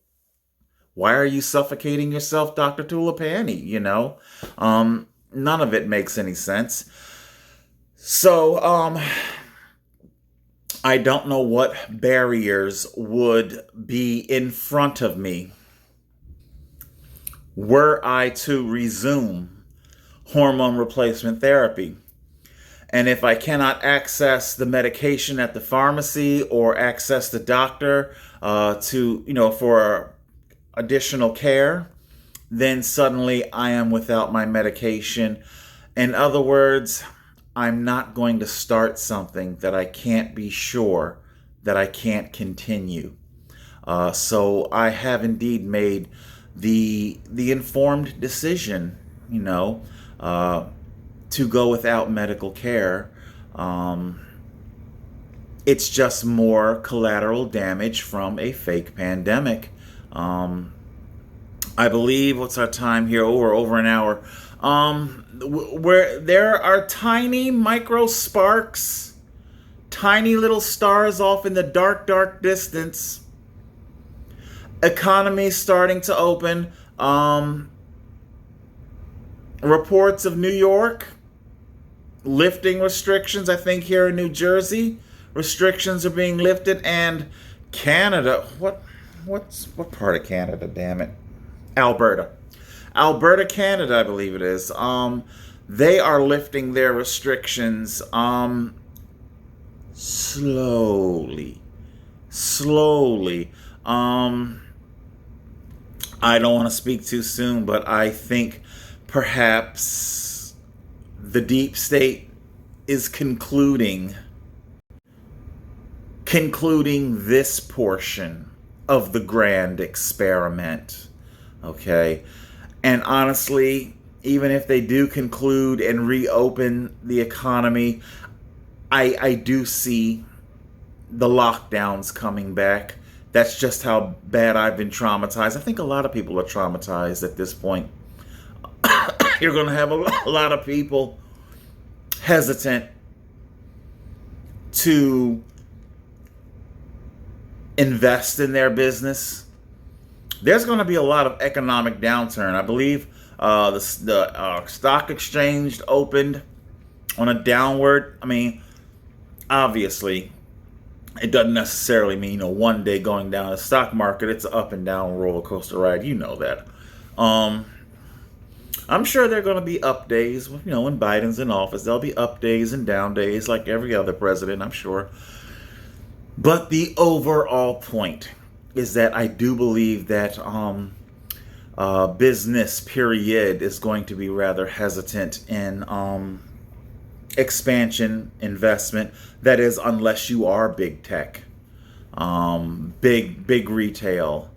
Why are you suffocating yourself, Dr. Tulipani? None of it makes any sense. So, I don't know what barriers would be in front of me were I to resume hormone replacement therapy. And if I cannot access the medication at the pharmacy or access the doctor for additional care, then suddenly I am without my medication. In other words, I'm not going to start something that I can't be sure that I can't continue. So I have indeed made the informed decision, to go without medical care. It's just more collateral damage from a fake pandemic. I believe, what's our time here? We're over an hour. Where there are tiny micro sparks, tiny little stars off in the dark, dark distance. Economy starting to open. Reports of New York lifting restrictions. I think here in New Jersey, restrictions are being lifted, and Canada. What part of Canada? Damn it, Alberta, Canada, I believe it is. They are lifting their restrictions slowly. I don't want to speak too soon, but I think perhaps the deep state is concluding this portion of the grand experiment. Okay. And honestly, even if they do conclude and reopen the economy, I do see the lockdowns coming back. That's just how bad I've been traumatized. I think a lot of people are traumatized at this point. You're going to have a lot of people hesitant to invest in their business. There's going to be a lot of economic downturn. I believe the stock exchange opened on a downward. I mean, obviously, it doesn't necessarily mean one day going down. The stock market, it's an up and down roller coaster ride. You know that. I'm sure there are going to be up days. When Biden's in office, there'll be up days and down days like every other president, I'm sure. But the overall point is that I do believe that business, period, is going to be rather hesitant in expansion, investment. That is, unless you are big tech, big retail.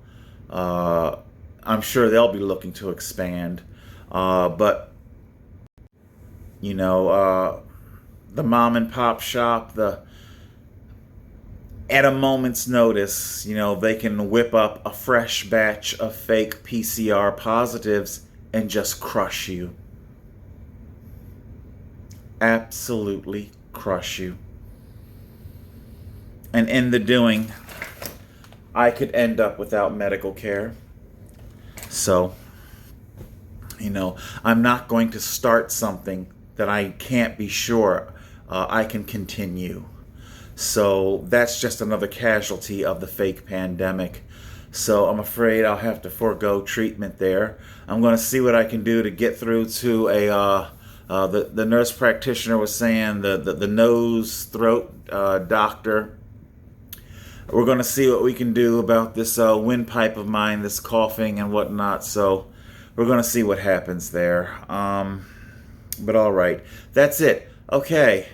I'm sure they'll be looking to expand. But the mom and pop shop, at a moment's notice, they can whip up a fresh batch of fake PCR positives and just crush you. Absolutely crush you. And in the doing, I could end up without medical care. So, I'm not going to start something that I can't be sure I can continue. So that's just another casualty of the fake pandemic. So I'm afraid I'll have to forego treatment there. I'm going to see what I can do to get through to the nurse practitioner was saying, the nose, throat doctor. We're going to see what we can do about this windpipe of mine, this coughing and whatnot. So we're going to see what happens there. But all right, that's it. Okay,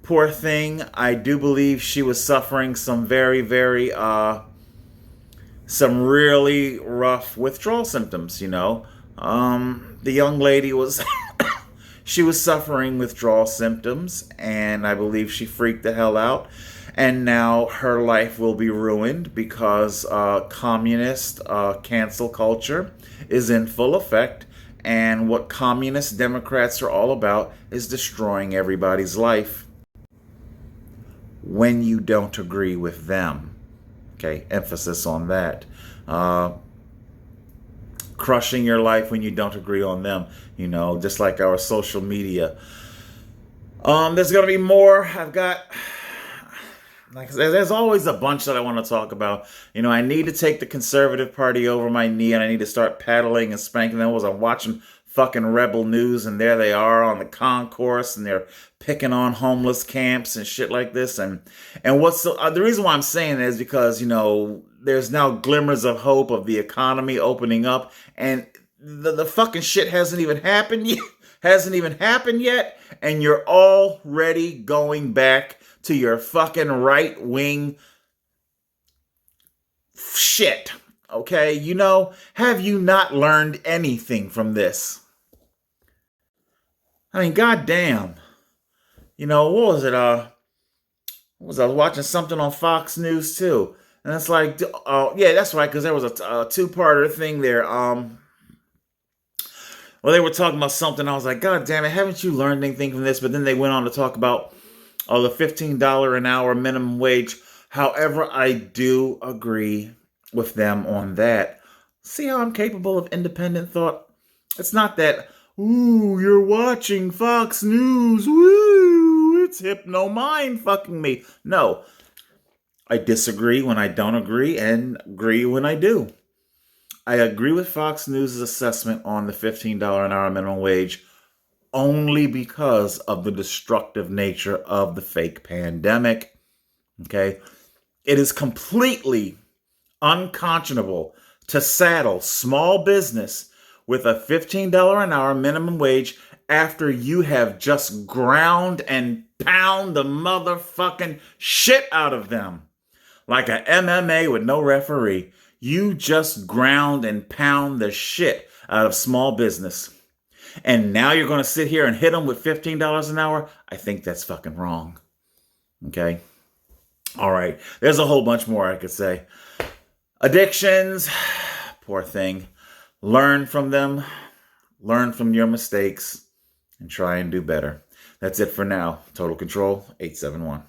poor thing. I do believe she was suffering some very, very, some really rough withdrawal symptoms, The young lady was, she was suffering withdrawal symptoms, and I believe she freaked the hell out. And now her life will be ruined because communist cancel culture is in full effect. And what communist Democrats are all about is destroying everybody's life when you don't agree with them. Okay, emphasis on that. Crushing your life when you don't agree on them, just like our social media. There's going to be more. There's always a bunch that I want to talk about. I need to take the conservative party over my knee, and I need to start paddling and spanking them. I'm watching fucking Rebel News, and there they are on the concourse, and they're picking on homeless camps and shit like this. And what's the reason why I'm saying that is because, there's now glimmers of hope of the economy opening up, and the fucking shit hasn't even happened yet, and you're already going back to your fucking right-wing shit, okay? Have you not learned anything from this? I mean, goddamn. What was it? I was watching something on Fox News, too. And it's like, yeah, that's right, because there was a two-parter thing there. Well, they were talking about something. I was like, God damn it, haven't you learned anything from this? But then they went on to talk about the $15 an hour minimum wage. However, I do agree with them on that. See how I'm capable of independent thought? It's not that, ooh, you're watching Fox News, woo, it's hypno mind fucking me. No, I disagree when I don't agree and agree when I do. I agree with Fox News' assessment on the $15 an hour minimum wage only because of the destructive nature of the fake pandemic. Okay? It is completely unconscionable to saddle small business with a $15 an hour minimum wage after you have just ground and pound the motherfucking shit out of them. Like a MMA with no referee. You just ground and pound the shit out of small business. And now you're going to sit here and hit them with $15 an hour? I think that's fucking wrong. Okay? All right. There's a whole bunch more I could say. Addictions. Poor thing. Learn from them. Learn from your mistakes. And try and do better. That's it for now. Total Control 871.